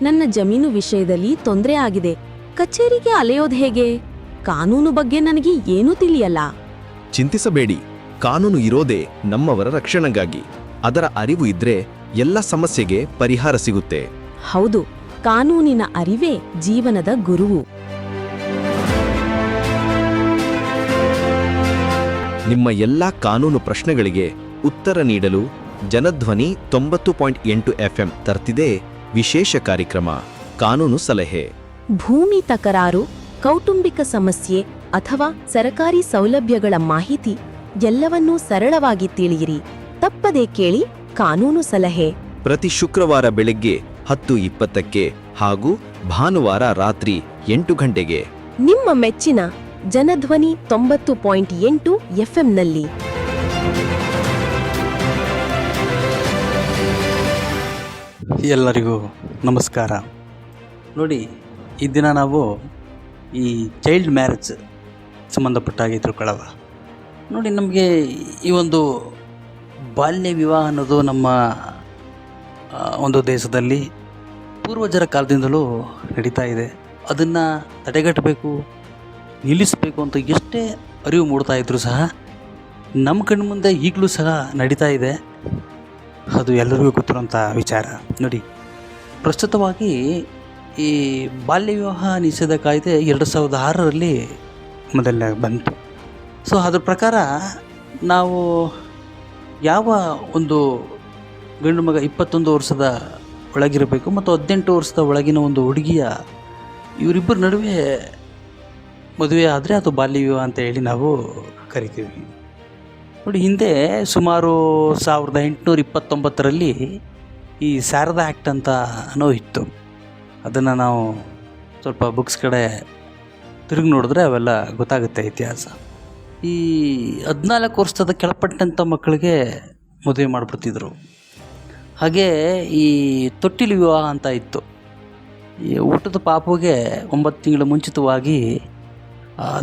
ನನ್ನ ಜಮೀನು ವಿಷಯದಲ್ಲಿ ತೊಂದರೆ ಆಗಿದೆ. ಕಚೇರಿಗೆ ಅಲೆಯೋದು ಹೇಗೆ? ಕಾನೂನು ಬಗ್ಗೆ ನನಗೆ ಏನೂ ತಿಳಿಯಲ್ಲ. ಚಿಂತಿಸಬೇಡಿ, ಕಾನೂನು ಇರೋದೇ ನಮ್ಮವರ ರಕ್ಷಣೆಗಾಗಿ. ಅದರ ಅರಿವು ಇದ್ರೆ ಎಲ್ಲ ಸಮಸ್ಯೆಗೆ ಪರಿಹಾರ ಸಿಗುತ್ತೆ. ಹೌದು, ಕಾನೂನಿನ ಅರಿವೇ ಜೀವನದ ಗುರುವು. ನಿಮ್ಮ ಎಲ್ಲಾ ಕಾನೂನು ಪ್ರಶ್ನೆಗಳಿಗೆ ಉತ್ತರ ನೀಡಲು ಜನಧ್ವನಿ 90.8 FM ತರ್ತಿದೆ ವಿಶೇಷ ಕಾರ್ಯಕ್ರಮ ಕಾನೂನು ಸಲಹೆ. ಭೂಮಿ ತಕರಾರು, ಕೌಟುಂಬಿಕ ಸಮಸ್ಯೆ ಅಥವಾ ಸರಕಾರಿ ಸೌಲಭ್ಯಗಳ ಮಾಹಿತಿ ಎಲ್ಲವನ್ನೂ ಸರಳವಾಗಿ ತಿಳಿಯಿರಿ. ತಪ್ಪದೇ ಕೇಳಿ ಕಾನೂನು ಸಲಹೆ. ಪ್ರತಿ ಶುಕ್ರವಾರ ಬೆಳಗ್ಗೆ 10:20ಕ್ಕೆ ಹಾಗೂ ಭಾನುವಾರ ರಾತ್ರಿ 8 ಗಂಟೆಗೆ ನಿಮ್ಮ ಮೆಚ್ಚಿನ ಜನಧ್ವನಿ 90.8 FMನಲ್ಲಿ. ಎಲ್ಲರಿಗೂ ನಮಸ್ಕಾರ. ನೋಡಿ, ಈ ದಿನ ನಾವು ಈ ಚೈಲ್ಡ್ ಮ್ಯಾರೇಜ್ ಸಂಬಂಧಪಟ್ಟಾಗಿ ತಿಳ್ಕೊಳ್ಳೋಣ. ನೋಡಿ, ನಮಗೆ ಈ ಒಂದು ಬಾಲ್ಯ ವಿವಾಹ ಅನ್ನೋದು ನಮ್ಮ ಒಂದು ದೇಶದಲ್ಲಿ ಪೂರ್ವಜರ ಕಾಲದಿಂದಲೂ ನಡೀತಾ ಇದೆ. ಅದನ್ನು ತಡೆಗಟ್ಟಬೇಕು, ನಿಲ್ಲಿಸಬೇಕು ಅಂತ ಎಷ್ಟೇ ಅರಿವು ಮೂಡ್ತಾ ಇದ್ರೂ ಸಹ ನಮ್ಮ ಕಣ್ಣು ಮುಂದೆ ಈಗಲೂ ಸಹ ನಡೀತಾ ಇದೆ. ಅದು ಎಲ್ಲರಿಗೂ ಗೊತ್ತಿರೋಂಥ ವಿಚಾರ. ನೋಡಿ, ಪ್ರಸ್ತುತವಾಗಿ ಈ ಬಾಲ್ಯ ವಿವಾಹ ನಿಷೇಧ ಕಾಯ್ದೆ 2006ರಲ್ಲಿ ಮೊದಲನೇ ಬಂತು. ಸೊ ಅದ್ರ ಪ್ರಕಾರ ನಾವು ಯಾವ ಒಂದು ಗಂಡು ಮಗ 21 ವರ್ಷದ ಒಳಗಿರಬೇಕು ಮತ್ತು 18 ವರ್ಷದ ಒಳಗಿನ ಒಂದು ಹುಡುಗಿಯ ಇವರಿಬ್ಬರ ನಡುವೆ ಮದುವೆ ಆದರೆ ಅದು ಬಾಲ್ಯ ವಿವಾಹ ಅಂತ ಹೇಳಿ ನಾವು ಕರಿತೀವಿ. ನೋಡಿ, ಹಿಂದೆ ಸುಮಾರು 1829ರಲ್ಲಿ ಈ ಶಾರದಾ ಆ್ಯಕ್ಟ್ ಅಂತ ಇತ್ತು. ಅದನ್ನು ನಾವು ಸ್ವಲ್ಪ ಬುಕ್ಸ್ ಕಡೆ ತಿರುಗಿ ನೋಡಿದ್ರೆ ಅವೆಲ್ಲ ಗೊತ್ತಾಗುತ್ತೆ ಇತಿಹಾಸ. ಈ 14 ವರ್ಷದ ಕೆಳಪಟ್ಟಂಥ ಮಕ್ಕಳಿಗೆ ಮದುವೆ ಮಾಡಿಬಿಡ್ತಿದ್ರು. ಹಾಗೇ ಈ ತೊಟ್ಟಿಲು ವಿವಾಹ ಅಂತ ಇತ್ತು. ಈ ಊಟದ ಪಾಪುಗೆ 9 ತಿಂಗಳ ಮುಂಚಿತವಾಗಿ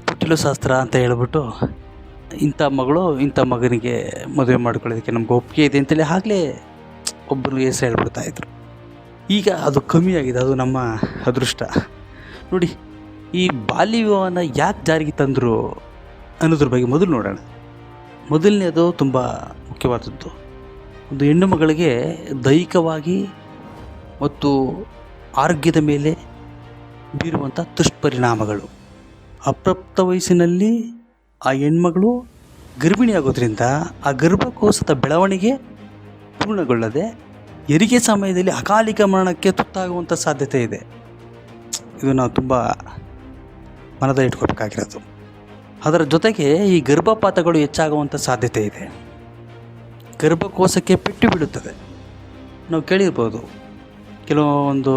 ತೊಟ್ಟಿಲು ಶಾಸ್ತ್ರ ಅಂತ ಹೇಳ್ಬಿಟ್ಟು ಇಂಥ ಮಗಳು ಇಂಥ ಮಗನಿಗೆ ಮದುವೆ ಮಾಡ್ಕೊಳ್ಳೋದಕ್ಕೆ ನಮ್ಗೆ ಒಪ್ಪಿಗೆ ಇದೆ ಅಂತೇಳಿ ಆಗಲೇ ಒಬ್ಬರು ಹೆಸರು ಹೇಳ್ಬಿಡ್ತಾಯಿದ್ರು. ಈಗ ಅದು ಕಮ್ಮಿ ಆಗಿದೆ, ಅದು ನಮ್ಮ ಅದೃಷ್ಟ. ನೋಡಿ, ಈ ಬಾಲ್ಯ ವಿವಾಹನ ಯಾಕೆ ಜಾರಿಗೆ ತಂದರು ಅನ್ನೋದ್ರ ಬಗ್ಗೆ ಮೊದಲು ನೋಡೋಣ. ಮೊದಲನೇದು ತುಂಬ ಮುಖ್ಯವಾದದ್ದು, ಒಂದು ಹೆಣ್ಣು ಮಗಳಿಗೆ ದೈಹಿಕವಾಗಿ ಮತ್ತು ಆರೋಗ್ಯದ ಮೇಲೆ ಬೀರುವಂಥ ದುಷ್ಪರಿಣಾಮಗಳು. ಅಪ್ರಾಪ್ತ ವಯಸ್ಸಿನಲ್ಲಿ ಆ ಹೆಣ್ಮಗಳು ಗರ್ಭಿಣಿಯಾಗೋದ್ರಿಂದ ಆ ಗರ್ಭಕೋಶದ ಬೆಳವಣಿಗೆ ಪೂರ್ಣಗೊಳ್ಳದೆ ಹೆರಿಗೆ ಸಮಯದಲ್ಲಿ ಅಕಾಲಿಕ ಮರಣಕ್ಕೆ ತುತ್ತಾಗುವಂಥ ಸಾಧ್ಯತೆ ಇದೆ. ಇದು ನಾವು ತುಂಬ ಮನದಲ್ಲಿ ಇಟ್ಕೋಬೇಕಾಗಿರೋದು. ಅದರ ಜೊತೆಗೆ ಈ ಗರ್ಭಪಾತಗಳು ಹೆಚ್ಚಾಗುವಂಥ ಸಾಧ್ಯತೆ ಇದೆ. ಗರ್ಭಕೋಶಕ್ಕೆ ಪೆಟ್ಟು ಬೀಳುತ್ತದೆ. ನಾವು ಕೇಳಿರ್ಬೋದು ಕೆಲವೊಂದು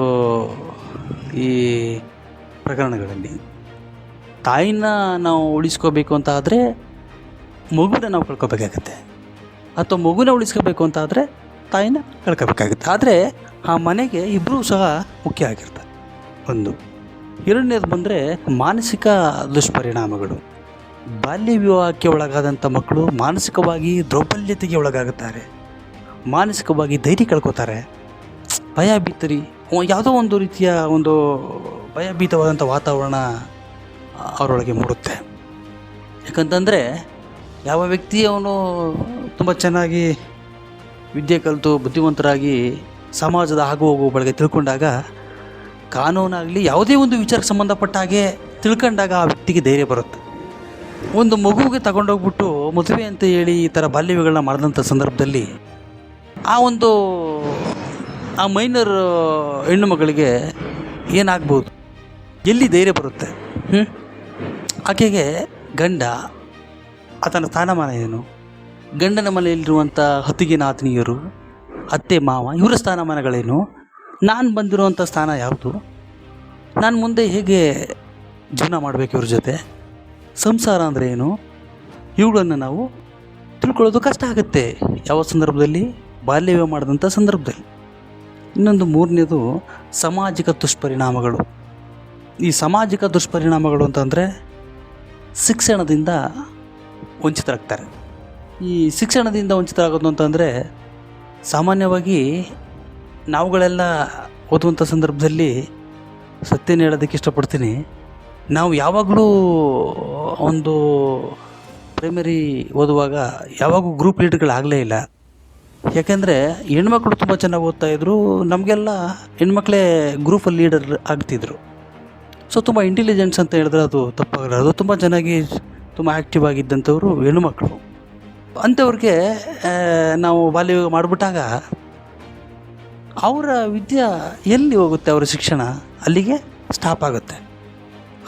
ಈ ಪ್ರಕರಣಗಳಲ್ಲಿ. ತಾಯಿನ ನಾವು ಉಳಿಸ್ಕೋಬೇಕು ಅಂತ ಆದರೆ ಮಗುನ ನಾವು ಕಳ್ಕೊಬೇಕಾಗತ್ತೆ, ಅಥವಾ ಮಗುನ ಉಳಿಸ್ಕೋಬೇಕು ಅಂತ ಆದರೆ ತಾಯಿನ ಕಳ್ಕೊಬೇಕಾಗುತ್ತೆ. ಆದರೆ ಆ ಮನೆಗೆ ಇಬ್ಬರೂ ಸಹ ಮುಖ್ಯ ಆಗಿರ್ತಾರೆ. ಒಂದು. ಎರಡನೇದು ಬಂದರೆ ಮಾನಸಿಕ ದುಷ್ಪರಿಣಾಮಗಳು. ಬಾಲ್ಯ ವಿವಾಹಕ್ಕೆ ಒಳಗಾದಂಥ ಮಕ್ಕಳು ಮಾನಸಿಕವಾಗಿ ದೌರ್ಬಲ್ಯತೆಗೆ ಒಳಗಾಗುತ್ತಾರೆ, ಮಾನಸಿಕವಾಗಿ ಧೈರ್ಯ ಕಳ್ಕೊತಾರೆ, ಭಯಭೀತರಿ, ಯಾವುದೋ ಒಂದು ರೀತಿಯ ಒಂದು ಭಯಭೀತವಾದಂಥ ವಾತಾವರಣ ಅವರೊಳಗೆ ಮೂಡುತ್ತೆ. ಯಾಕಂತಂದರೆ ಯಾವ ವ್ಯಕ್ತಿ ಅವನು ತುಂಬ ಚೆನ್ನಾಗಿ ವಿದ್ಯೆ ಕಲಿತು ಬುದ್ಧಿವಂತರಾಗಿ ಸಮಾಜದ ಆಗು ಹೋಗುವ ಬಗ್ಗೆ ತಿಳ್ಕೊಂಡಾಗ, ಕಾನೂನಾಗಲಿ ಯಾವುದೇ ಒಂದು ವಿಚಾರಕ್ಕೆ ಸಂಬಂಧಪಟ್ಟ ಹಾಗೆ ತಿಳ್ಕೊಂಡಾಗ ಆ ವ್ಯಕ್ತಿಗೆ ಧೈರ್ಯ ಬರುತ್ತೆ. ಒಂದು ಮಗುವಿಗೆ ತಗೊಂಡೋಗ್ಬಿಟ್ಟು ಮದುವೆ ಅಂತ ಹೇಳಿ ಈ ಥರ ಬಾಲ್ಯವಿಗಳನ್ನ ಮಾಡಿದಂಥ ಸಂದರ್ಭದಲ್ಲಿ ಆ ಮೈನರ್ ಹೆಣ್ಣು ಮಗಳಿಗೆ ಏನಾಗ್ಬೋದು, ಎಲ್ಲಿ ಧೈರ್ಯ ಬರುತ್ತೆ? ಆಕೆಗೆ ಗಂಡ, ಆತನ ಸ್ಥಾನಮಾನ ಏನು, ಗಂಡನ ಮನೆಯಲ್ಲಿರುವಂಥ ಹತ್ತಿಗೆ ನಾತನಿಯರು, ಅತ್ತೆ ಮಾವ, ಇವರ ಸ್ಥಾನಮಾನಗಳೇನು, ನಾನು ಬಂದಿರುವಂಥ ಸ್ಥಾನ ಯಾವುದು, ನಾನು ಮುಂದೆ ಹೇಗೆ ಜೀವನ ಮಾಡಬೇಕು ಇವ್ರ ಜೊತೆ, ಸಂಸಾರ ಅಂದರೆ ಏನು, ಇವುಗಳನ್ನು ನಾವು ತಿಳ್ಕೊಳ್ಳೋದು ಕಷ್ಟ ಆಗುತ್ತೆ ಯಾವ ಸಂದರ್ಭದಲ್ಲಿ, ಬಾಲ್ಯ ವಿವಾಹ ಮಾಡಿದಂಥ ಸಂದರ್ಭದಲ್ಲಿ. ಇನ್ನೊಂದು ಮೂರನೇದು ಸಾಮಾಜಿಕ ದುಷ್ಪರಿಣಾಮಗಳು. ಈ ಸಾಮಾಜಿಕ ದುಷ್ಪರಿಣಾಮಗಳು ಅಂತಂದರೆ ಶಿಕ್ಷಣದಿಂದ ವಂಚಿತರಾಗ್ತಾರೆ. ಈ ಶಿಕ್ಷಣದಿಂದ ವಂಚಿತರಾಗೋದು ಅಂತಂದರೆ ಸಾಮಾನ್ಯವಾಗಿ ನಾವುಗಳೆಲ್ಲ ಓದುವಂಥ ಸಂದರ್ಭದಲ್ಲಿ ಸತ್ಯನ ಹೇಳೋದಕ್ಕೆ ಇಷ್ಟಪಡ್ತೀನಿ. ನಾವು ಯಾವಾಗಲೂ ಒಂದು ಪ್ರೈಮರಿ ಓದುವಾಗ ಯಾವಾಗೂ ಗ್ರೂಪ್ ಲೀಡರ್ಗಳಾಗಲೇ ಇಲ್ಲ. ಯಾಕೆಂದರೆ ಹೆಣ್ಮಕ್ಳು ತುಂಬ ಚೆನ್ನಾಗಿ ಓದ್ತಾಯಿದ್ರು, ನಮಗೆಲ್ಲ ಹೆಣ್ಮಕ್ಳೇ ಗ್ರೂಪಲ್ಲಿ ಲೀಡರ್ ಆಗ್ತಿದ್ರು. ಸೊ ತುಂಬ ಇಂಟೆಲಿಜೆನ್ಸ್ ಅಂತ ಹೇಳಿದ್ರೆ ಅದು ತಪ್ಪಾಗಲ್ಲ. ಅದು ತುಂಬ ಚೆನ್ನಾಗಿ ತುಂಬ ಆ್ಯಕ್ಟಿವ್ ಆಗಿದ್ದಂಥವ್ರು ಹೆಣ್ಣುಮಕ್ಕಳು. ಅಂಥವ್ರಿಗೆ ನಾವು ಬಾಲ್ಯ ವಿವಾಹ ಮಾಡಿಬಿಟ್ಟಾಗ ಅವರ ವಿದ್ಯೆ ಎಲ್ಲಿ ಹೋಗುತ್ತೆ? ಅವರ ಶಿಕ್ಷಣ ಅಲ್ಲಿಗೆ ಸ್ಟಾಪ್ ಆಗುತ್ತೆ.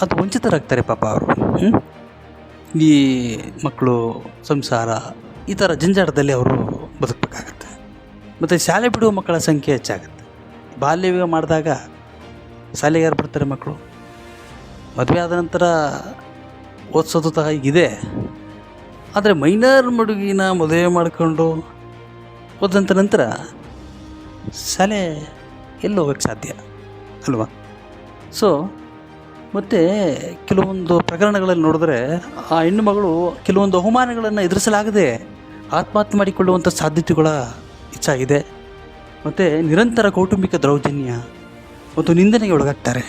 ಅದು ವಂಚಿತರಾಗ್ತಾರೆ ಪಾಪ ಅವರು. ಈ ಮಕ್ಕಳು ಸಂಸಾರ ಈ ಥರ ಜಂಜಾಟದಲ್ಲಿ ಅವರು ಬದುಕಬೇಕಾಗತ್ತೆ. ಮತ್ತು ಶಾಲೆ ಬಿಡುವ ಮಕ್ಕಳ ಸಂಖ್ಯೆ ಹೆಚ್ಚಾಗುತ್ತೆ. ಬಾಲ್ಯ ವಿವಾಹ ಮಾಡಿದಾಗ ಶಾಲೆಗೆ ಯಾರು ಬರ್ತಾರೆ? ಮಕ್ಕಳು. ಮದುವೆ ಆದ ನಂತರ ಓದಿಸೋದು ಇದೆ. ಆದರೆ ಮೈನರ್ ಹುಡುಗಿನ ಮದುವೆ ಮಾಡಿಕೊಂಡು ಹೋದಂಥ ನಂತರ ಶಾಲೆ ಎಲ್ಲಿ ಹೋಗೋಕ್ಕೆ ಸಾಧ್ಯ ಅಲ್ವಾ? ಸೊ ಮತ್ತು ಕೆಲವೊಂದು ಪ್ರಕರಣಗಳಲ್ಲಿ ನೋಡಿದ್ರೆ ಆ ಹೆಣ್ಣು ಮಗಳು ಕೆಲವೊಂದು ಅವಮಾನಗಳನ್ನು ಎದುರಿಸಲಾಗದೆ ಆತ್ಮಹತ್ಯೆ ಮಾಡಿಕೊಳ್ಳುವಂಥ ಸಾಧ್ಯತೆಗಳ ಹೆಚ್ಚಾಗಿದೆ. ಮತ್ತು ನಿರಂತರ ಕೌಟುಂಬಿಕ ದೌರ್ಜನ್ಯ ಮತ್ತು ನಿಂದನೆಗೆ ಒಳಗಾಗ್ತಾರೆ.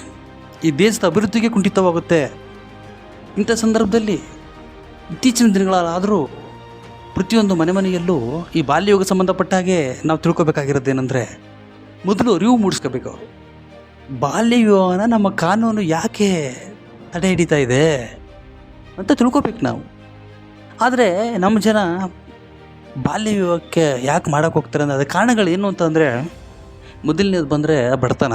ಈ ದೇಶದ ಅಭಿವೃದ್ಧಿಗೆ ಕುಂಠಿತವಾಗುತ್ತೆ. ಇಂಥ ಸಂದರ್ಭದಲ್ಲಿ ಇತ್ತೀಚಿನ ದಿನಗಳಾದರೂ ಪ್ರತಿಯೊಂದು ಮನೆಯಲ್ಲೂ ಈ ಬಾಲ್ಯಯೋಗ ಸಂಬಂಧಪಟ್ಟ ಹಾಗೆ ನಾವು ತಿಳ್ಕೊಬೇಕಾಗಿರೋದೇನೆಂದರೆ, ಮೊದಲು ಅರಿವು ಮೂಡಿಸ್ಕೋಬೇಕು. ಅವರು ಬಾಲ್ಯ ವಿವಾಹನ ನಮ್ಮ ಕಾನೂನು ಯಾಕೆ ತಡೆ ಹಿಡಿತಾ ಇದೆ ಅಂತ ತಿಳ್ಕೊಬೇಕು ನಾವು. ಆದರೆ ನಮ್ಮ ಜನ ಬಾಲ್ಯ ವಿವಾಹಕ್ಕೆ ಯಾಕೆ ಮಾಡೋಕ್ಕೆ ಹೋಗ್ತಾರೆ ಅಂದರೆ ಅದಕ್ಕೆ ಕಾರಣಗಳು ಏನು ಅಂತಂದರೆ, ಮೊದಲನೇದು ಬಂದರೆ ಬಡತನ.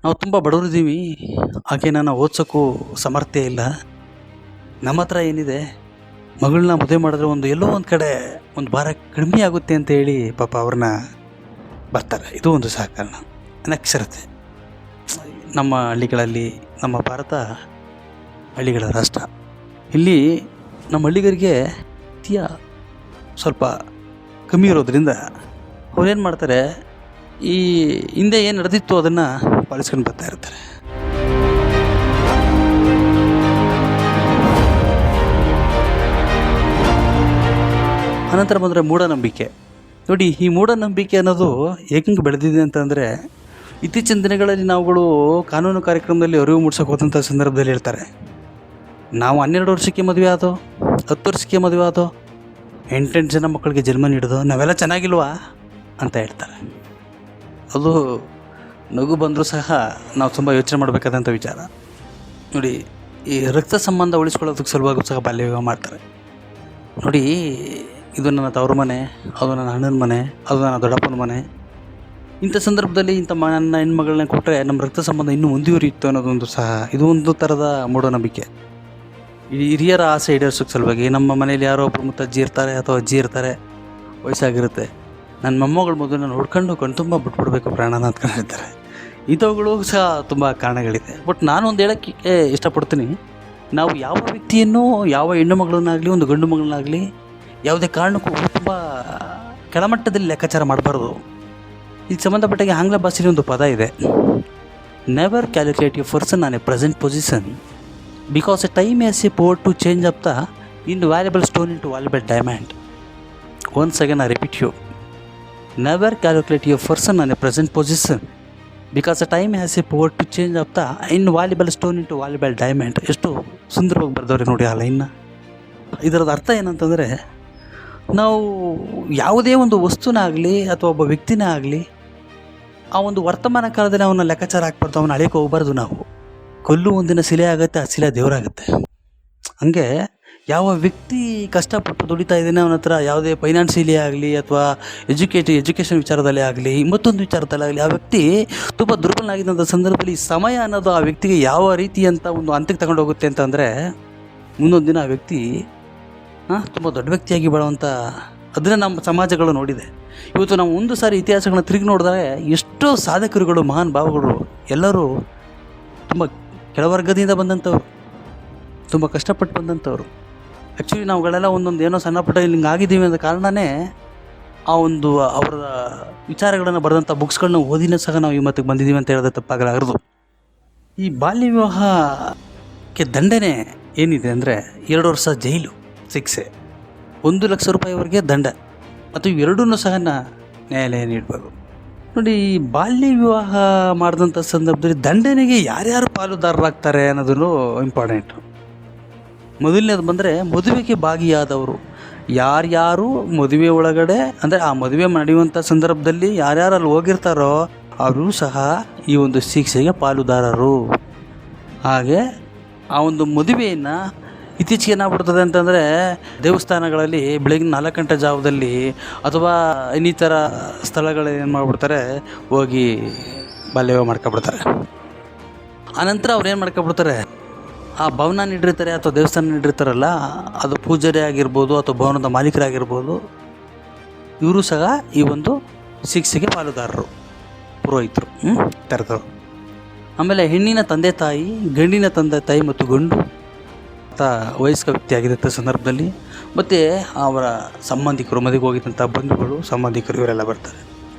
ನಾವು ತುಂಬ ಬಡವರಿದ್ದೀವಿ, ಆಕೆನ ನಾವು ಓದ್ಸೋಕ್ಕೂ ಸಮರ್ಥ್ಯ ಇಲ್ಲ. ನಮ್ಮ ಹತ್ರ ಏನಿದೆ, ಮಗಳನ್ನ ಮದುವೆ ಮಾಡಿದ್ರೆ ಎಲ್ಲೋ ಒಂದು ಕಡೆ ಒಂದು ಭಾರ ಕಡಿಮೆ ಆಗುತ್ತೆ ಅಂತ ಹೇಳಿ ಪಾಪ ಅವ್ರನ್ನ ಬರ್ತಾರೆ. ಇದು ಒಂದು ಸಹ ಕಾರಣ. ಅನಕ್ಷರತೆ. ನಮ್ಮ ಹಳ್ಳಿಗಳಲ್ಲಿ, ನಮ್ಮ ಭಾರತ ಹಳ್ಳಿಗಳ ರಾಷ್ಟ್ರ. ಇಲ್ಲಿ ನಮ್ಮ ಹಳ್ಳಿಗರಿಗೆ ವಿದ್ಯೆ ಸ್ವಲ್ಪ ಕಮ್ಮಿ ಇರೋದ್ರಿಂದ ಅವ್ರೇನು ಮಾಡ್ತಾರೆ, ಈ ಹಿಂದೆ ಏನು ನಡೆದಿತ್ತು ಅದನ್ನು ಪಾಲಿಸ್ಕೊಂಡು ಬರ್ತಾ ಇರ್ತಾರೆ. ಅನಂತರ ಬಂದರೆ ಮೂಢನಂಬಿಕೆ. ನೋಡಿ, ಈ ಮೂಢನಂಬಿಕೆ ಅನ್ನೋದು ಹೇಗೆ ಬೆಳೆದಿದೆ ಅಂತಂದರೆ, ಇತ್ತೀಚಿನ ದಿನಗಳಲ್ಲಿ ನಾವುಗಳು ಕಾನೂನು ಕಾರ್ಯಕ್ರಮದಲ್ಲಿ ಅರಿವು ಮೂಡಿಸೋಕೆ ಹೋದಂಥ ಸಂದರ್ಭದಲ್ಲಿ ಹೇಳ್ತಾರೆ, ನಾವು 12 ವರ್ಷಕ್ಕೆ ಮದುವೆ ಆದೋ, 10 ವರ್ಷಕ್ಕೆ ಮದುವೆ ಆದೋ, 8 ಜನ ಮಕ್ಕಳಿಗೆ ಜನ್ಮ ನೀಡೋದು, ನಾವೆಲ್ಲ ಚೆನ್ನಾಗಿಲ್ವಾ ಅಂತ ಹೇಳ್ತಾರೆ. ಅದು ನಗು ಬಂದರೂ ಸಹ ನಾವು ತುಂಬ ಯೋಚನೆ ಮಾಡಬೇಕಾದಂಥ ವಿಚಾರ. ನೋಡಿ, ಈ ರಕ್ತ ಸಂಬಂಧ ಉಳಿಸ್ಕೊಳ್ಳೋದಕ್ಕೆ ಸಲುವಾಗಿ ಸಹ ಬಾಲ್ಯ ವಿವಾಹ ಮಾಡ್ತಾರೆ. ನೋಡಿ, ಇದು ನನ್ನ ತವರು ಮನೆ, ಅದು ನನ್ನ ಅಣ್ಣನ ಮನೆ, ಅದು ನನ್ನ ದೊಡ್ಡಪ್ಪನ ಮನೆ. ಇಂಥ ಸಂದರ್ಭದಲ್ಲಿ ನನ್ನ ಹೆಣ್ಮಗಳನ್ನ ಕೊಟ್ಟರೆ ನಮ್ಮ ರಕ್ತ ಸಂಬಂಧ ಇನ್ನೂ ಮುಂದುವರಿಯುತ್ತೆ ಅನ್ನೋದೊಂದು ಸಹ ಇದು ಒಂದು ಥರದ ಮೂಢನಂಬಿಕೆ. ಈ ಹಿರಿಯರ ಆಸೆ ಈಡೇರಿಸೋಕ್ಕೆ ಸಲುವಾಗಿ ನಮ್ಮ ಮನೇಲಿ ಯಾರೋ ಒಬ್ಬರು ಮುತ್ತಜ್ಜಿ ಇರ್ತಾರೆ ಅಥವಾ ಅಜ್ಜಿ ಇರ್ತಾರೆ, ವಯಸ್ಸಾಗಿರುತ್ತೆ, ನನ್ನ ಮೊಮ್ಮಗಳ ಮೊದಲು ನಾನು ಹುಡ್ಕೊಂಡು ತುಂಬ ಬಿಟ್ಬಿಡ್ಬೇಕು ಪ್ರಾಣನ ಅಂತ ಹೇಳ್ತಾರೆ. ಇಂಥವುಗಳು ಸಹ ತುಂಬ ಕಾರಣಗಳಿದೆ. ಬಟ್ ನಾನು ಒಂದು ಹೇಳೋಕ್ಕೆ ಇಷ್ಟಪಡ್ತೀನಿ, ನಾವು ಯಾವ ವ್ಯಕ್ತಿಯನ್ನು, ಯಾವ ಹೆಣ್ಣು ಮಗಳನ್ನಾಗಲಿ ಒಂದು ಗಂಡು ಮಗಳನ್ನಾಗಲಿ ಯಾವುದೇ ಕಾರಣಕ್ಕೂ ತುಂಬ ಕೆಳಮಟ್ಟದಲ್ಲಿ ಲೆಕ್ಕಾಚಾರ ಮಾಡಬಾರ್ದು. ಇದಕ್ಕೆ ಸಂಬಂಧಪಟ್ಟಾಗೆ ಆಂಗ್ಲ ಭಾಷೆಯಲ್ಲಿ ಒಂದು ಪದ ಇದೆ, never calculate you person on a present position because a time has a power to change up the invaluable stone in to valuable diamond. Once again I repeat you, never calculate you person on a present position because a time has a power to change up the invaluable stone in to valuable diamond. ಎಷ್ಟು ಸುಂದರವಾಗಿ ಬರೆದವ್ರೆ ನೋಡಿ ಆ ಲೈನ್ನ. ಇದರದ ಅರ್ಥ ಏನಂತಂದರೆ, ನಾವು ಯಾವುದೇ ಒಂದು ವಸ್ತುನಾಗಲಿ ಅಥವಾ ಒಬ್ಬ ವ್ಯಕ್ತಿನೇ ಆಗಲಿ ಆ ಒಂದು ವರ್ತಮಾನ ಕಾಲದಲ್ಲಿ ಅವನ್ನ ಲೆಕ್ಕಾಚಾರ ಹಾಕ್ಬಾರ್ದು, ಅವನ್ನ ಅಳಿಯಕ್ಕೆ ಹೋಗ್ಬಾರ್ದು. ನಾವು ಕಲ್ಲು ಒಂದಿನ ಶಿಲೆ ಆಗುತ್ತೆ, ಆ ಶಿಲೆ ದೇವರಾಗುತ್ತೆ. ಹಂಗೆ ಯಾವ ವ್ಯಕ್ತಿ ಕಷ್ಟಪಟ್ಟು ದುಡಿತಾ ಇದ್ದಾನೆ ಅವನ ಹತ್ರ ಯಾವುದೇ ಫೈನಾನ್ಷಿಯಲಿ ಆಗಲಿ ಅಥವಾ ಎಜುಕೇಷನ್ ವಿಚಾರದಲ್ಲೇ ಆಗಲಿ ಮತ್ತೊಂದು ವಿಚಾರದಲ್ಲಾಗಲಿ ಆ ವ್ಯಕ್ತಿ ತುಂಬ ದುರ್ಬಲನಾಗಿದ್ದಂಥ ಸಂದರ್ಭದಲ್ಲಿ ಸಮಯ ಅನ್ನೋದು ಆ ವ್ಯಕ್ತಿಗೆ ಯಾವ ರೀತಿ ಅಂತ ಒಂದು ಹಂತಕ್ಕೆ ತಗೊಂಡು ಹೋಗುತ್ತೆ ಅಂತಂದರೆ, ಮುಂದೊಂದು ದಿನ ಆ ವ್ಯಕ್ತಿ ತುಂಬ ದೊಡ್ಡ ವ್ಯಕ್ತಿಯಾಗಿ ಬಾಳುವಂಥ ಅದನ್ನು ನಮ್ಮ ಸಮಾಜಗಳು ನೋಡಿದೆ. ಇವತ್ತು ನಾವು ಒಂದು ಸಾರಿ ಇತಿಹಾಸಗಳನ್ನ ತಿರುಗಿ ನೋಡಿದರೆ ಎಷ್ಟೋ ಸಾಧಕರುಗಳು, ಮಹಾನ್ ಭಾವಗಳು ಎಲ್ಲರೂ ತುಂಬ ಕೆಳವರ್ಗದಿಂದ ಬಂದಂಥವ್ರು, ತುಂಬ ಕಷ್ಟಪಟ್ಟು ಬಂದಂಥವ್ರು. ಆ್ಯಕ್ಚುಲಿ ನಾವುಗಳೆಲ್ಲ ಒಂದೊಂದು ಏನೋ ಸಣ್ಣ ಪುಟ್ಟ ಹಿಂಗೆ ಆಗಿದ್ದೀವಿ ಅನ್ನೋ ಕಾರಣನೇ ಆ ಒಂದು ಅವರ ವಿಚಾರಗಳನ್ನು ಬರೆದಂಥ ಬುಕ್ಸ್ಗಳನ್ನ ಓದಿನ ಸಹ ನಾವು ಈ ಮತ್ತಿಗೆ ಬಂದಿದ್ದೀವಿ ಅಂತ ಹೇಳಿದ್ರೆ ತಪ್ಪಾಗಲಾರದು. ಈ ಬಾಲ್ಯ ವಿವಾಹಕ್ಕೆ ದಂಡನೆ ಏನಿದೆ ಅಂದರೆ 2 ವರ್ಷ ಜೈಲು ಶಿಕ್ಷೆ, 1 ಲಕ್ಷ ರೂಪಾಯಿವರೆಗೆ ದಂಡ, ಮತ್ತು ಇವೆರಡೂ ಸಹ ನ್ಯಾಯಾಲಯ ನೀಡಬೇಕು. ನೋಡಿ, ಈ ಬಾಲ್ಯ ವಿವಾಹ ಮಾಡಿದಂಥ ಸಂದರ್ಭದಲ್ಲಿ ದಂಡನೆಗೆ ಯಾರ್ಯಾರು ಪಾಲುದಾರರಾಗ್ತಾರೆ ಅನ್ನೋದನ್ನು ಇಂಪಾರ್ಟೆಂಟು. ಮೊದಲನೇದು ಬಂದರೆ ಮದುವೆಗೆ ಭಾಗಿಯಾದವರು. ಯಾರ್ಯಾರು ಮದುವೆ ಒಳಗಡೆ, ಅಂದರೆ ಆ ಮದುವೆ ನಡೆಯುವಂಥ ಸಂದರ್ಭದಲ್ಲಿ ಯಾರ್ಯಾರು ಅಲ್ಲಿ ಹೋಗಿರ್ತಾರೋ ಅವರು ಸಹ ಈ ಒಂದು ಶಿಕ್ಷೆಗೆ ಪಾಲುದಾರರು. ಹಾಗೆ ಆ ಒಂದು ಮದುವೆಯನ್ನು ಇತ್ತೀಚೆಗೆ ಏನಾಗ್ಬಿಡ್ತದೆ ಅಂತಂದರೆ, ದೇವಸ್ಥಾನಗಳಲ್ಲಿ ಬೆಳಗಿನ 4 ಗಂಟೆ ಜಾವದಲ್ಲಿ ಅಥವಾ ಇನ್ನಿತರ ಸ್ಥಳಗಳಲ್ಲಿ ಏನು ಮಾಡಿಬಿಡ್ತಾರೆ, ಹೋಗಿ ಬಾಲ್ಯ ವಿವಾಹ ಮಾಡ್ಕೊಬಿಡ್ತಾರೆ. ಆನಂತರ ಅವ್ರು ಏನು ಮಾಡ್ಕೊಬಿಡ್ತಾರೆ, ಆ ಭವನ ನೀಡಿರ್ತಾರೆ ಅಥವಾ ದೇವಸ್ಥಾನ ನೀಡಿರ್ತಾರಲ್ಲ, ಅದು ಪೂಜಾರಿ ಆಗಿರ್ಬೋದು ಅಥವಾ ಭವನದ ಮಾಲೀಕರಾಗಿರ್ಬೋದು, ಇವರು ಸಹ ಈ ಒಂದು ಶಿಕ್ಷೆಗೆ ಪಾಲುದಾರರು, ಪುರೋಹಿತರು, ತರದವರು. ಆಮೇಲೆ ಹೆಣ್ಣಿನ ತಂದೆ ತಾಯಿ, ಗಂಡಿನ ತಂದೆ ತಾಯಿ ಮತ್ತು ಗಂಡು ವಯಸ್ಕ ವ್ಯಕ್ತಿ ಆಗಿದ್ದಂಥ ಸಂದರ್ಭದಲ್ಲಿ, ಮತ್ತು ಅವರ ಸಂಬಂಧಿಕರು, ಮದುವೆಗೆ ಹೋಗಿದ್ದಂಥ ಬಂಧುಗಳು, ಸಂಬಂಧಿಕರು, ಇವರೆಲ್ಲ ಬರ್ತಾರೆ.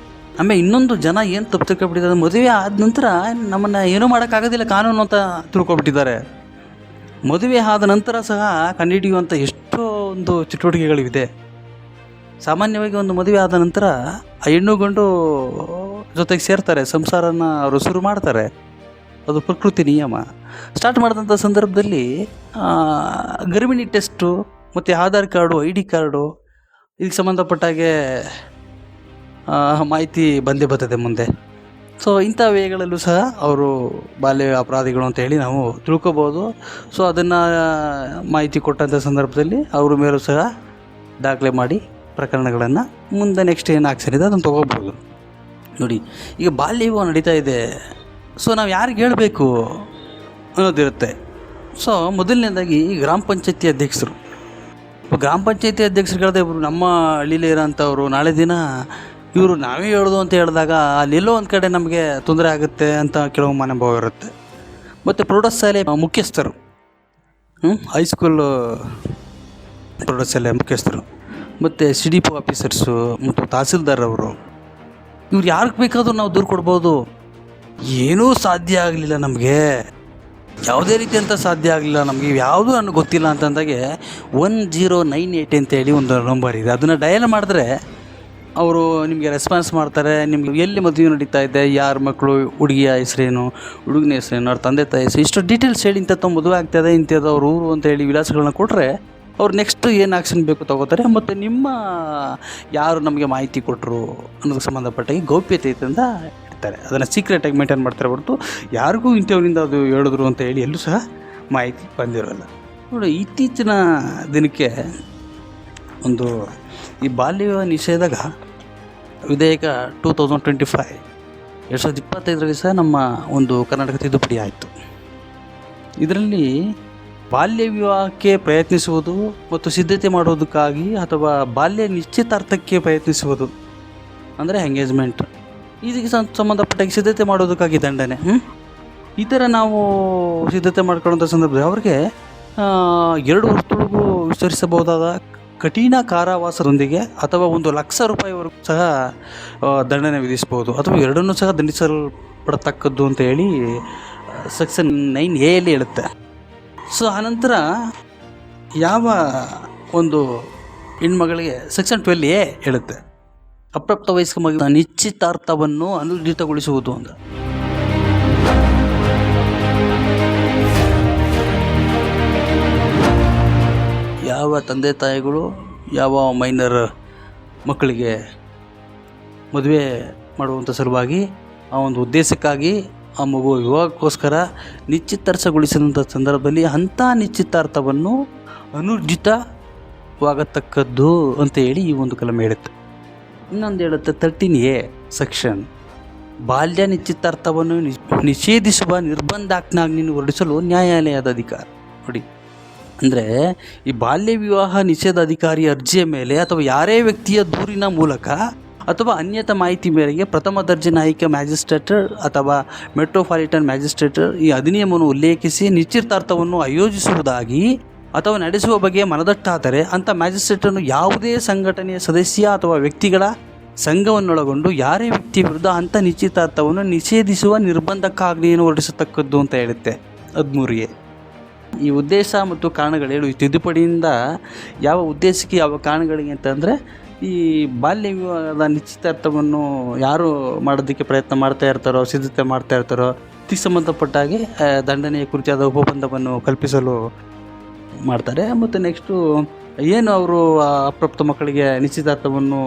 ಆಮೇಲೆ ಇನ್ನೊಂದು ಜನ ಏನು ತಪ್ಪು ತಿಳ್ಕೊಬಿಟ್ಟಿದ್ದಾರೆ, ಮದುವೆ ಆದ ನಂತರ ನಮ್ಮನ್ನು ಏನೂ ಮಾಡೋಕ್ಕಾಗೋದಿಲ್ಲ ಕಾನೂನು ಅಂತ ತಿಳ್ಕೊಬಿಟ್ಟಿದ್ದಾರೆ. ಮದುವೆ ಆದ ನಂತರ ಸಹ ಕಂಡುಹಿಡಿಯುವಂಥ ಎಷ್ಟೋ ಒಂದು ಚಟುವಟಿಕೆಗಳಿವೆ. ಸಾಮಾನ್ಯವಾಗಿ ಒಂದು ಮದುವೆ ಆದ ನಂತರ ಆ ಹೆಣ್ಣು ಗಂಡು ಜೊತೆಗೆ ಸೇರ್ತಾರೆ, ಸಂಸಾರನ ಅವರು ಶುರು ಮಾಡ್ತಾರೆ. ಅದು ಪ್ರಕೃತಿ ನಿಯಮ. ಸ್ಟಾರ್ಟ್ ಮಾಡಿದಂಥ ಸಂದರ್ಭದಲ್ಲಿ ಗರ್ಭಿಣಿ ಟೆಸ್ಟು ಮತ್ತು ಆಧಾರ್ ಕಾರ್ಡು, ID ಕಾರ್ಡು, ಇದಕ್ಕೆ ಸಂಬಂಧಪಟ್ಟಾಗೆ ಮಾಹಿತಿ ಬಂದೇ ಬರ್ತದೆ ಮುಂದೆ. ಸೊ ಇಂಥ ವೇಗಳಲ್ಲೂ ಸಹ ಅವರು ಬಾಲ್ಯ ಅಪರಾಧಿಗಳು ಅಂತ ಹೇಳಿ ನಾವು ತಿಳ್ಕೊಬೋದು. ಸೊ ಅದನ್ನು ಮಾಹಿತಿ ಕೊಟ್ಟಂಥ ಸಂದರ್ಭದಲ್ಲಿ ಅವ್ರ ಮೇಲೂ ಸಹ ದಾಖಲೆ ಮಾಡಿ ಪ್ರಕರಣಗಳನ್ನು ಮುಂದೆ ನೆಕ್ಸ್ಟ್ ಏನು ಆಕ್ಷನ್ ಇದೆ ಅದನ್ನು ತೊಗೋಬೋದು. ನೋಡಿ, ಈಗ ಬಾಲ್ಯ ವಿವಾಹ ನಡೀತಾ ಇದೆ. ಸೊ ನಾವು ಯಾರಿಗೆ ಹೇಳಬೇಕು ಅನ್ನೋದಿರುತ್ತೆ. ಸೊ ಮೊದಲನೇದಾಗಿ ಗ್ರಾಮ ಪಂಚಾಯತಿ ಅಧ್ಯಕ್ಷರು. ಗ್ರಾಮ ಪಂಚಾಯತಿ ಅಧ್ಯಕ್ಷರುಗಳದೇ ಇವರು ನಮ್ಮ ಹಳ್ಳಿಲೇ ಇರೋಂಥವ್ರು. ನಾಳೆ ದಿನ ಇವರು ನಾವೇ ಹೇಳೋದು ಅಂತ ಹೇಳಿದಾಗ ಅಲ್ಲೆಲ್ಲೋ ಒಂದು ಕಡೆ ನಮಗೆ ತೊಂದರೆ ಆಗುತ್ತೆ ಅಂತ ಕೆಲವು ಮನೋಭಾವ ಇರುತ್ತೆ. ಮತ್ತು ಪ್ರೌಢಶಾಲೆ ಮುಖ್ಯಸ್ಥರು, ಹೈಸ್ಕೂಲ್ ಪ್ರೌಢಶಾಲೆ ಮುಖ್ಯಸ್ಥರು, ಮತ್ತು CDPO ಆಫೀಸರ್ಸು ಮತ್ತು ತಹಸೀಲ್ದಾರ್ ಅವರು, ಇವ್ರು ಯಾರಿಗೆ ಬೇಕಾದರೂ ನಾವು ದೂರು ಕೊಡ್ಬೋದು. ಏನೂ ಸಾಧ್ಯ ಆಗಲಿಲ್ಲ ನಮಗೆ, ಯಾವುದೇ ರೀತಿಯಂಥ ಸಾಧ್ಯ ಆಗಲಿಲ್ಲ ನಮಗೆ, ಯಾವುದು ನನಗೆ ಗೊತ್ತಿಲ್ಲ ಅಂತಂದಾಗೆ 1098 ಅಂತೇಳಿ ಒಂದು ನಂಬರ್ ಇದೆ. ಅದನ್ನು ಡಯಲ್ ಮಾಡಿದ್ರೆ ಅವರು ನಿಮಗೆ ರೆಸ್ಪಾನ್ಸ್ ಮಾಡ್ತಾರೆ. ನಿಮಗೆ ಎಲ್ಲಿ ಮದುವೆ ನಡೀತಾ ಇದೆ, ಯಾರ ಮಕ್ಕಳು, ಹುಡುಗಿಯ ಹೆಸರೇನು, ಹುಡುಗನ ಹೆಸರೇನು, ಅವ್ರ ತಂದೆ ತಾಯಿ ಹೆಸರು, ಇಷ್ಟು ಡೀಟೇಲ್ಸ್ ಹೇಳಿ ಇಂಥದ್ದು ಮದುವೆ ಆಗ್ತಾಯಿದೆ, ಇಂಥದ್ದು ಅವ್ರ ಊರು ಅಂತ ಹೇಳಿ ವಿಳಾಸಗಳನ್ನ ಕೊಟ್ಟರೆ ಅವ್ರು ನೆಕ್ಸ್ಟ್ ಏನು ಆ್ಯಕ್ಷನ್ ಬೇಕು ತಗೋತಾರೆ. ಮತ್ತು ನಿಮ್ಮ ಯಾರು ನಮಗೆ ಮಾಹಿತಿ ಕೊಟ್ಟರು ಅನ್ನೋದಕ್ಕೆ ಸಂಬಂಧಪಟ್ಟಾಗಿ ಗೌಪ್ಯತೆಯಿಂದ ಇರ್ತಾರೆ. ಅದನ್ನು ಸೀಕ್ರೆಟಾಗಿ ಮೇಂಟೈನ್ ಮಾಡ್ತಾರೆ ಹೊರತು ಯಾರಿಗೂ ಇಂಥವ್ರಿಂದ ಅದು ಹೇಳಿದ್ರು ಅಂತ ಹೇಳಿ ಎಲ್ಲೂ ಸಹ ಮಾಹಿತಿ ಬಂದಿರೋಲ್ಲ. ನೋಡಿ, ಇತ್ತೀಚಿನ ದಿನಕ್ಕೆ ಒಂದು ಈ ಬಾಲ್ಯ ವಿವಾಹ ನಿಷೇಧಗ ವಿಧೇಯಕ 2025 2025ರಲ್ಲಿ ಸಹ ನಮ್ಮ ಒಂದು ಕರ್ನಾಟಕ ತಿದ್ದುಪಡಿ ಆಯಿತು. ಇದರಲ್ಲಿ ಬಾಲ್ಯ ವಿವಾಹಕ್ಕೆ ಪ್ರಯತ್ನಿಸುವುದು ಮತ್ತು ಸಿದ್ಧತೆ ಮಾಡುವುದಕ್ಕಾಗಿ ಅಥವಾ ಬಾಲ್ಯ ನಿಶ್ಚಿತಾರ್ಥಕ್ಕೆ ಪ್ರಯತ್ನಿಸುವುದು ಅಂದರೆ ಎಂಗೇಜ್ಮೆಂಟ್, ಇದಕ್ಕೆ ಸಂಬಂಧಪಟ್ಟಾಗಿ ಸಿದ್ಧತೆ ಮಾಡೋದಕ್ಕಾಗಿ ದಂಡನೆ. ಈ ಥರ ನಾವು ಸಿದ್ಧತೆ ಮಾಡ್ಕೊಳ್ಳೋಂಥ ಸಂದರ್ಭದಲ್ಲಿ ಅವ್ರಿಗೆ 2 ವರ್ಷದೊಳಗೂ ವಿಸ್ತರಿಸಬಹುದಾದ ಕಠಿಣ ಕಾರಾವಾಸದೊಂದಿಗೆ ಅಥವಾ 1,00,000 ರೂಪಾಯಿವರೆಗೂ ಸಹ ದಂಡನೆ ವಿಧಿಸ್ಬೋದು, ಅಥವಾ ಎರಡನ್ನೂ ಸಹ ದಂಡಿಸಲ್ಪಡತಕ್ಕದ್ದು ಅಂತ ಹೇಳಿ ಸೆಕ್ಷನ್ 9A ಯಲ್ಲಿ ಹೇಳುತ್ತೆ. ಸೊ ಆನಂತರ ಯಾವ ಒಂದು ಹೆಣ್ಮಗಳಿಗೆ ಸೆಕ್ಷನ್ 12A ಹೇಳುತ್ತೆ, ಅಪ್ರಾಪ್ತ ವಯಸ್ಕ ಮಗುವಿನ ನಿಶ್ಚಿತಾರ್ಥವನ್ನು ಅನುರ್ಜಿತಗೊಳಿಸುವುದು ಅಂತ. ಯಾವ ತಂದೆ ತಾಯಿಗಳು ಯಾವ ಮೈನರ್ ಮಕ್ಕಳಿಗೆ ಮದುವೆ ಮಾಡುವಂಥ ಸಲುವಾಗಿ ಆ ಒಂದು ಉದ್ದೇಶಕ್ಕಾಗಿ ಆ ಮಗು ವಿವಾಹಕ್ಕೋಸ್ಕರ ನಿಶ್ಚಿತಾರ್ಥಗೊಳಿಸಿದಂಥ ಸಂದರ್ಭದಲ್ಲಿ ಅಂಥ ನಿಶ್ಚಿತಾರ್ಥವನ್ನು ಅನುರ್ಜಿತವಾಗತಕ್ಕದ್ದು ಅಂತ ಹೇಳಿ ಈ ಒಂದು ಕಲಮೆ ಹೇಳುತ್ತೆ. ಇನ್ನೊಂದು ಹೇಳುತ್ತೆ 13A ಸೆಕ್ಷನ್, ಬಾಲ್ಯ ನಿಶ್ಚಿತಾರ್ಥವನ್ನು ನಿಷೇಧಿಸುವ ನಿರ್ಬಂಧಾಜ್ಞೆಯನ್ನು ಹೊರಡಿಸಲು ನ್ಯಾಯಾಲಯದ ಅಧಿಕಾರ. ನೋಡಿ, ಅಂದರೆ ಈ ಬಾಲ್ಯ ವಿವಾಹ ನಿಷೇಧ ಅಧಿಕಾರಿ ಅರ್ಜಿಯ ಮೇಲೆ ಅಥವಾ ಯಾರೇ ವ್ಯಕ್ತಿಯ ದೂರಿನ ಮೂಲಕ ಅಥವಾ ಅನ್ಯತ ಮಾಹಿತಿ ಮೇರೆಗೆ ಪ್ರಥಮ ದರ್ಜೆ ನ್ಯಾಯಿಕ ಮ್ಯಾಜಿಸ್ಟ್ರೇಟ್ ಅಥವಾ ಮೆಟ್ರೋಪಾಲಿಟನ್ ಮ್ಯಾಜಿಸ್ಟ್ರೇಟ್ ಈ ಅಧಿನಿಯಮವನ್ನು ಉಲ್ಲೇಖಿಸಿ ನಿಶ್ಚಿತಾರ್ಥವನ್ನು ಆಯೋಜಿಸುವುದಾಗಿ ಅಥವಾ ನಡೆಸುವ ಬಗ್ಗೆ ಮನದಟ್ಟಾದರೆ ಅಂಥ ಮ್ಯಾಜಿಸ್ಟ್ರೇಟನ್ನು ಯಾವುದೇ ಸಂಘಟನೆಯ ಸದಸ್ಯ ಅಥವಾ ವ್ಯಕ್ತಿಗಳ ಸಂಘವನ್ನೊಳಗೊಂಡು ಯಾರೇ ವ್ಯಕ್ತಿ ವಿರುದ್ಧ ಅಂಥ ನಿಶ್ಚಿತಾರ್ಥವನ್ನು ನಿಷೇಧಿಸುವ ನಿರ್ಬಂಧಕ್ಕಾಜ್ಞೆಯನ್ನು ಹೊರಡಿಸತಕ್ಕದ್ದು ಅಂತ ಹೇಳುತ್ತೆ 13A. ಈ ಉದ್ದೇಶ ಮತ್ತು ಕಾರಣಗಳು ಹೇಳು, ಈ ತಿದ್ದುಪಡಿಯಿಂದ ಯಾವ ಉದ್ದೇಶಕ್ಕೆ ಯಾವ ಕಾರಣಗಳಿಗೆ ಅಂತಂದರೆ ಈ ಬಾಲ್ಯ ವಿವಾಹದ ನಿಶ್ಚಿತಾರ್ಥವನ್ನು ಯಾರು ಮಾಡೋದಕ್ಕೆ ಪ್ರಯತ್ನ ಮಾಡ್ತಾ ಇರ್ತಾರೋ, ಸಿದ್ಧತೆ ಮಾಡ್ತಾ ಇರ್ತಾರೋ, ಇದಕ್ಕೆ ಸಂಬಂಧಪಟ್ಟ ಹಾಗೆ ದಂಡನೆಯ ಕುರಿತಾದ ಉಪಬಂಧವನ್ನು ಕಲ್ಪಿಸಲು ಮಾಡ್ತಾರೆ. ಮತ್ತು ನೆಕ್ಸ್ಟು ಏನು ಅವರು ಅಪ್ರಾಪ್ತ ಮಕ್ಕಳಿಗೆ ನಿಶ್ಚಿತಾರ್ಥವನ್ನು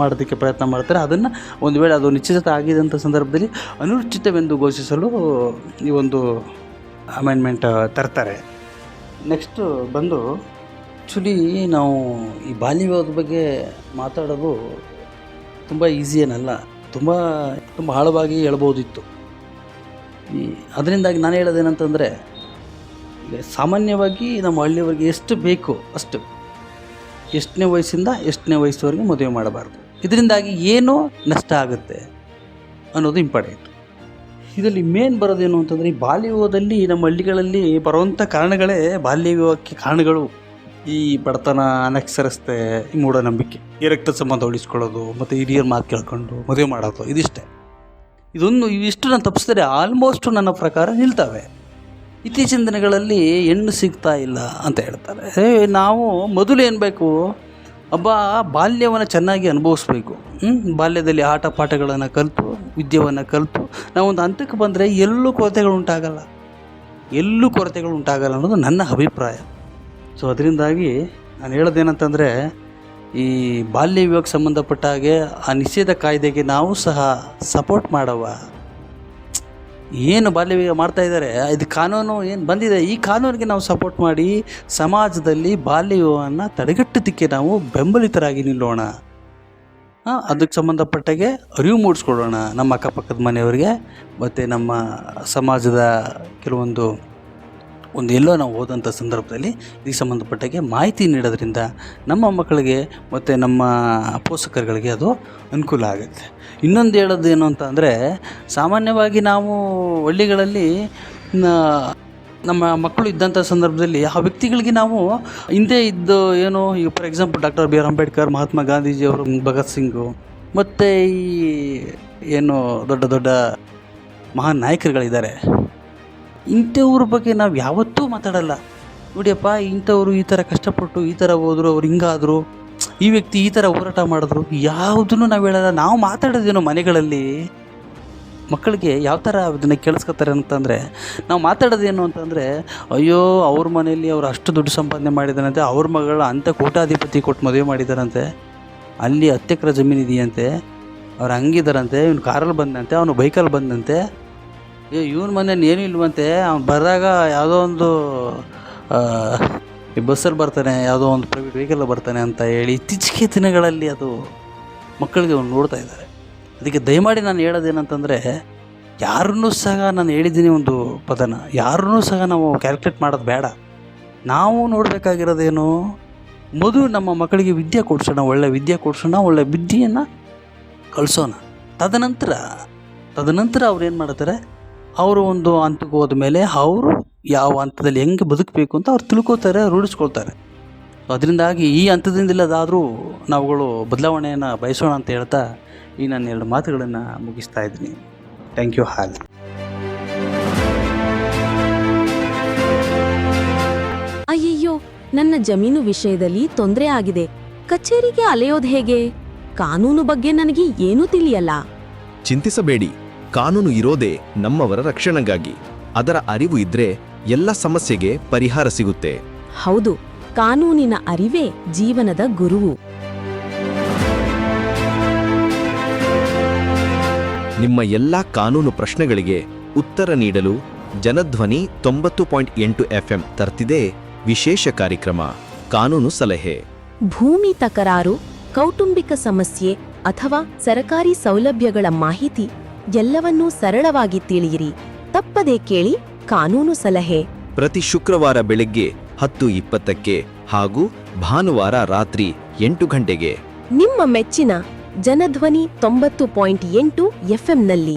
ಮಾಡೋದಕ್ಕೆ ಪ್ರಯತ್ನ ಮಾಡ್ತಾರೆ, ಅದನ್ನು ಒಂದು ವೇಳೆ ಅದು ನಿಶ್ಚಿತ ಆಗಿದಂಥ ಸಂದರ್ಭದಲ್ಲಿ ಅನುಚಿತವೆಂದು ಘೋಷಿಸಲು ಈ ಒಂದು ಅಮೆಂಡ್ಮೆಂಟ್ ತರ್ತಾರೆ. ನೆಕ್ಸ್ಟು ಬಂದು ಆ್ಯಕ್ಚುಲಿ ನಾವು ಈ ಬಾಲ್ಯ ವಿವಾಹದ ಬಗ್ಗೆ ಮಾತಾಡೋದು ತುಂಬ ಈಸಿ ಏನಲ್ಲ, ತುಂಬ ಆಳವಾಗಿ ಹೇಳ್ಬೋದಿತ್ತು. ಅದರಿಂದಾಗಿ ನಾನು ಹೇಳೋದೇನಂತಂದರೆ, ಈಗ ಸಾಮಾನ್ಯವಾಗಿ ನಮ್ಮ ಹಳ್ಳಿಯವರಿಗೆ ಎಷ್ಟು ಬೇಕು ಅಷ್ಟು, ಎಷ್ಟನೇ ವಯಸ್ಸಿಂದ ಎಷ್ಟನೇ ವಯಸ್ಸುವರೆಗೆ ಮದುವೆ ಮಾಡಬಾರ್ದು. ಇದರಿಂದಾಗಿ ಏನು ನಷ್ಟ ಆಗುತ್ತೆ ಅನ್ನೋದು ಇಂಪಾರ್ಟೆಂಟ್. ಇದರಲ್ಲಿ ಮೇನ್ ಬರೋದೇನು ಅಂತಂದರೆ, ಈ ಬಾಲ್ಯ ವಿವಾಹದಲ್ಲಿ ನಮ್ಮ ಹಳ್ಳಿಗಳಲ್ಲಿ ಬರುವಂಥ ಕಾರಣಗಳೇ ಬಾಲ್ಯ ವಿವಾಹಕ್ಕೆ ಕಾರಣಗಳು. ಈ ಬಡತನ, ಅನಕ್ಷರಸ್ತೆ, ಈ ಮೂಢನಂಬಿಕೆ, ಈ ರಕ್ತ ಸಂಬಂಧ ಉಳಿಸ್ಕೊಳ್ಳೋದು, ಮತ್ತು ಹಿರಿಯರ ಮಾತು ಕೇಳ್ಕೊಂಡು ಮದುವೆ ಮಾಡೋದು, ಇದಿಷ್ಟೇ. ಇವಿಷ್ಟು ನಾನು ತಪ್ಪಿಸಿದ್ರೆ ಆಲ್ಮೋಸ್ಟು ನನ್ನ ಪ್ರಕಾರ ನಿಲ್ತವೆ. ಇತ್ತೀಚಿನ ದಿನಗಳಲ್ಲಿ ಹೆಣ್ಣು ಸಿಗ್ತಾ ಇಲ್ಲ ಅಂತ ಹೇಳ್ತಾರೆ. ನಾವು ಮೊದಲು ಏನು ಬೇಕು, ಬಾಲ್ಯವನ್ನು ಚೆನ್ನಾಗಿ ಅನುಭವಿಸ್ಬೇಕು. ಬಾಲ್ಯದಲ್ಲಿ ಆಟ ಪಾಠಗಳನ್ನು ಕಲಿತು, ವಿದ್ಯೆಯನ್ನು ಕಲಿತು ನಾವೊಂದು ಹಂತಕ್ಕೆ ಬಂದರೆ ಎಲ್ಲೂ ಕೊರತೆಗಳು ಉಂಟಾಗಲ್ಲ ಅನ್ನೋದು ನನ್ನ ಅಭಿಪ್ರಾಯ. ಸೊ ಅದರಿಂದಾಗಿ ನಾನು ಹೇಳೋದೇನಂತಂದರೆ, ಈ ಬಾಲ್ಯ ವಿವಾಹಕ್ಕೆ ಸಂಬಂಧಪಟ್ಟ ಹಾಗೆ ಆ ನಿಷೇಧ ಕಾಯ್ದೆಗೆ ನಾವು ಸಹ ಸಪೋರ್ಟ್ ಮಾಡವ. ಏನು ಬಾಲ್ಯ ವಿವಾಹ ಮಾಡ್ತಾಯಿದ್ದಾರೆ, ಇದು ಕಾನೂನು ಏನು ಬಂದಿದೆ, ಈ ಕಾನೂನಿಗೆ ನಾವು ಸಪೋರ್ಟ್ ಮಾಡಿ ಸಮಾಜದಲ್ಲಿ ಬಾಲ್ಯ ವಿವಾಹವನ್ನು ತಡೆಗಟ್ಟೋದಕ್ಕೆ ನಾವು ಬೆಂಬಲಿತರಾಗಿ ನಿಲ್ಲೋಣ. ಅದಕ್ಕೆ ಸಂಬಂಧಪಟ್ಟಾಗೆ ಅರಿವು ಮೂಡಿಸ್ಕೊಳ್ಳೋಣ ನಮ್ಮ ಅಕ್ಕಪಕ್ಕದ ಮನೆಯವರಿಗೆ, ಮತ್ತು ನಮ್ಮ ಸಮಾಜದ ಕೆಲವೊಂದು ಎಲ್ಲೋ ನಾವು ಹೋದಂಥ ಸಂದರ್ಭದಲ್ಲಿ ಇದಕ್ಕೆ ಸಂಬಂಧಪಟ್ಟಾಗೆ ಮಾಹಿತಿ ನೀಡೋದ್ರಿಂದ ನಮ್ಮ ಮಕ್ಕಳಿಗೆ ಮತ್ತು ನಮ್ಮ ಪೋಷಕರುಗಳಿಗೆ ಅದು ಅನುಕೂಲ ಆಗುತ್ತೆ. ಇನ್ನೊಂದು ಹೇಳೋದೇನು ಅಂತ ಅಂದರೆ, ಸಾಮಾನ್ಯವಾಗಿ ನಾವು ಹಳ್ಳಿಗಳಲ್ಲಿ ನಮ್ಮ ಮಕ್ಕಳು ಇದ್ದಂಥ ಸಂದರ್ಭದಲ್ಲಿ ಆ ವ್ಯಕ್ತಿಗಳಿಗೆ ನಾವು ಹಿಂದೆ ಇದ್ದು ಏನು, ಈಗ for example doctor B R Ambedkar, Mahatma ಗಾಂಧೀಜಿಯವರು, ಭಗತ್ ಸಿಂಗು, ಮತ್ತು ಈ ಏನು ದೊಡ್ಡ ದೊಡ್ಡ ಮಹಾನ್ ನಾಯಕರುಗಳಿದ್ದಾರೆ, ಇಂಥವ್ರ ಬಗ್ಗೆ ನಾವು ಯಾವತ್ತೂ ಮಾತಾಡಲ್ಲ. ನೋಡಿಯಪ್ಪ, ಇಂಥವ್ರು ಈ ಥರ ಕಷ್ಟಪಟ್ಟು ಈ ಥರ ಹೋದರು, ಅವ್ರು ಹಿಂಗಾದರು, ಈ ವ್ಯಕ್ತಿ ಈ ಥರ ಹೋರಾಟ ಮಾಡಿದ್ರು, ಯಾವುದನ್ನು ನಾವು ಹೇಳಲ್ಲ. ನಾವು ಮಾತಾಡೋದೇನೋ ಮನೆಗಳಲ್ಲಿ ಮಕ್ಕಳಿಗೆ ಯಾವ ಥರ ಅದನ್ನು ಕೇಳಿಸ್ಕೊತಾರೆ ಅಂತಂದರೆ, ನಾವು ಮಾತಾಡೋದೇನು ಅಂತಂದರೆ, ಅಯ್ಯೋ ಅವ್ರ ಮನೆಯಲ್ಲಿ ಅವ್ರು ಅಷ್ಟು ದುಡ್ಡು ಸಂಪಾದನೆ ಮಾಡಿದಾರಂತೆ, ಅವ್ರ ಮಗಳು ಅಂಥ ಕೋಟ್ಯಾಧಿಪತಿ ಕೊಟ್ಟು ಮದುವೆ ಮಾಡಿದಾರಂತೆ, ಅಲ್ಲಿ 10 ಎಕರೆ ಜಮೀನು ಇದೆಯಂತೆ, ಅವ್ರು ಹಂಗಿದಾರಂತೆ, ಇವನು ಕಾರಲ್ಲಿ ಬಂದಂತೆ, ಅವನು ಬೈಕಲ್ಲಿ ಬಂದಂತೆ, ಇವನ ಮನೇಲಿ ಏನೂ ಇಲ್ವಂತೆ, ಅವ್ನು ಬರೆದಾಗ ಯಾವುದೋ ಒಂದು ಬಸ್ಸಲ್ಲಿ ಬರ್ತಾನೆ, ಯಾವುದೋ ಒಂದು ಪ್ರೈವೇಟ್ ವೆಹಿಕಲ್ ಬರ್ತಾನೆ ಅಂತ ಹೇಳಿ ಇತ್ತೀಚಿಗೆ ದಿನಗಳಲ್ಲಿ ಅದು ಮಕ್ಕಳಿಗೆ ಅವ್ನು ನೋಡ್ತಾ ಇದ್ದಾರೆ. ಅದಕ್ಕೆ ದಯಮಾಡಿ ನಾನು ಹೇಳೋದೇನಂತಂದರೆ, ಯಾರನ್ನೂ ಸಹ ನಾನು ಹೇಳಿದ್ದೀನಿ ಒಂದು ಪದನ, ಯಾರನ್ನೂ ಸಹ ನಾವು ಕ್ಯಾಲ್ಕುಲೇಟ್ ಮಾಡೋದು ಬೇಡ. ನಾವು ನೋಡಬೇಕಾಗಿರೋದೇನು, ಮೊದಲು ನಮ್ಮ ಮಕ್ಕಳಿಗೆ ವಿದ್ಯೆ ಕೊಡ್ಸೋಣ, ಒಳ್ಳೆ ವಿದ್ಯೆ ಕೊಡ್ಸೋಣ, ಒಳ್ಳೆ ಬುದ್ಧಿಯನ್ನು ಕಳಿಸೋಣ. ತದನಂತರ ಅವ್ರು ಏನು ಮಾಡ್ತಾರೆ, ಅವರು ಒಂದು ಹಂತಕ್ಕೆ ಹೋದ ಮೇಲೆ ಅವರು ಯಾವ ಹಂತದಲ್ಲಿ ಹೆಂಗೆ ಬದುಕಬೇಕು ಅಂತ ಅವ್ರು ತಿಳ್ಕೊತಾರೆ, ರೂಢಿಸ್ಕೊಳ್ತಾರೆ. ಅದರಿಂದಾಗಿ ಈ ಹಂತದಿಂದಲದಾದರೂ ನಾವುಗಳು ಬದಲಾವಣೆಯನ್ನು ಬಯಸೋಣ ಅಂತ ಹೇಳ್ತಾ ಈ ನಾನು 2 ಮಾತುಗಳನ್ನು ಮುಗಿಸ್ತಾ ಇದ್ದೀನಿ. Thank you all. ಅಯ್ಯಯ್ಯೋ, ನನ್ನ ಜಮೀನು ವಿಷಯದಲ್ಲಿ ತೊಂದರೆ ಆಗಿದೆ. ಕಚೇರಿಗೆ ಅಲೆಯೋದು ಹೇಗೆ? ಕಾನೂನು ಬಗ್ಗೆ ನನಗೆ ಏನೂ ತಿಳಿಯಲ್ಲ. ಚಿಂತಿಸಬೇಡಿ, ಕಾನೂನು ಇರೋದೇ ನಮ್ಮವರ ರಕ್ಷಣೆಗಾಗಿ. ಅದರ ಅರಿವು ಇದ್ರೆ ಎಲ್ಲ ಸಮಸ್ಯೆಗೆ ಪರಿಹಾರ ಸಿಗುತ್ತೆ. ಹೌದು, ಕಾನೂನಿನ ಅರಿವೇ ಜೀವನದ ಗುರುವು. ನಿಮ್ಮ ಎಲ್ಲಾ ಕಾನೂನು ಪ್ರಶ್ನೆಗಳಿಗೆ ಉತ್ತರ ನೀಡಲು ಜನಧ್ವನಿ 90.8 FM ತರ್ತಿದೆ ವಿಶೇಷ ಕಾರ್ಯಕ್ರಮ ಕಾನೂನು ಸಲಹೆ. ಭೂಮಿ ತಕರಾರು, ಕೌಟುಂಬಿಕ ಸಮಸ್ಯೆ ಅಥವಾ ಸರಕಾರಿ ಸೌಲಭ್ಯಗಳ ಮಾಹಿತಿ ಎಲ್ಲವನ್ನೂ ಸರಳವಾಗಿ ತಿಳಿಯಿರಿ. ತಪ್ಪದೇ ಕೇಳಿ ಕಾನೂನು ಸಲಹೆ. ಪ್ರತಿ ಶುಕ್ರವಾರ ಬೆಳಗ್ಗೆ 10:20ಕ್ಕೆ ಹಾಗೂ ಭಾನುವಾರ ರಾತ್ರಿ 8 ಗಂಟೆಗೆ ನಿಮ್ಮ ಮೆಚ್ಚಿನ ಜನಧ್ವನಿ 90.8 FMನಲ್ಲಿ.